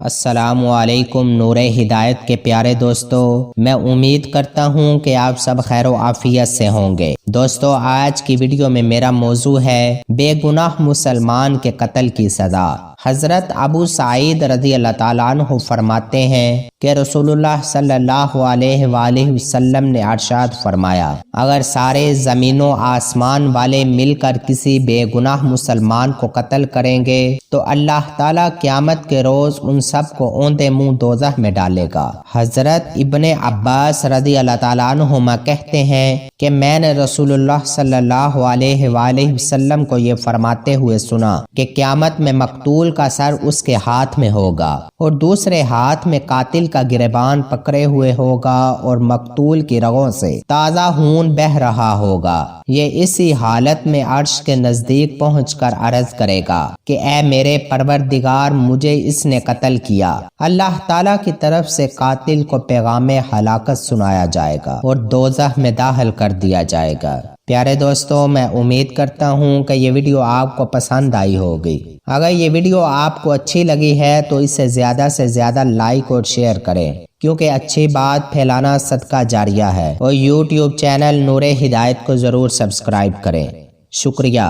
السلام علیکم نور ہدایت کے پیارے دوستو، میں امید کرتا ہوں کہ آپ سب خیر و عافیت سے ہوں گے۔ دوستو، آج کی ویڈیو میں میرا موضوع ہے بے گناہ مسلمان کے قتل کی سزا۔ حضرت ابو سعید رضی اللہ تعالیٰ عنہ فرماتے ہیں کہ رسول اللہ صلی اللہ علیہ وآلہ وسلم نے ارشاد فرمایا، اگر سارے زمین و آسمان والے مل کر کسی بے گناہ مسلمان کو قتل کریں گے تو اللہ تعالیٰ قیامت کے روز ان سب کو اوندے منہ دوزخ میں ڈالے گا۔ حضرت ابن عباس رضی اللہ تعالیٰ عنہما کہتے ہیں کہ میں نے رسول اللہ صلی اللہ علیہ وآلہ وسلم کو یہ فرماتے ہوئے سنا کہ قیامت میں مقتول کا سر اس کے ہاتھ میں ہوگا اور دوسرے ہاتھ میں قاتل کا گریبان پکڑے ہوئے ہوگا اور مقتول کی رگوں سے تازہ خون بہہ رہا ہوگا۔ یہ اسی حالت میں عرش کے نزدیک پہنچ کر عرض کرے گا کہ اے میرے پروردگار، مجھے اس نے قتل کیا۔ اللہ تعالیٰ کی طرف سے قاتل کو پیغام ہلاکت سنایا جائے گا اور دوزخ میں داخل کر دیا جائے گا۔ پیارے دوستو، میں امید کرتا ہوں کہ یہ ویڈیو آپ کو پسند آئی ہوگی۔ اگر یہ ویڈیو آپ کو اچھی لگی ہے تو اسے زیادہ سے زیادہ لائک اور شیئر کریں، کیونکہ اچھی بات پھیلانا صدقہ جاریہ ہے، اور یوٹیوب چینل نور ہدایت کو ضرور سبسکرائب کریں۔ شکریہ۔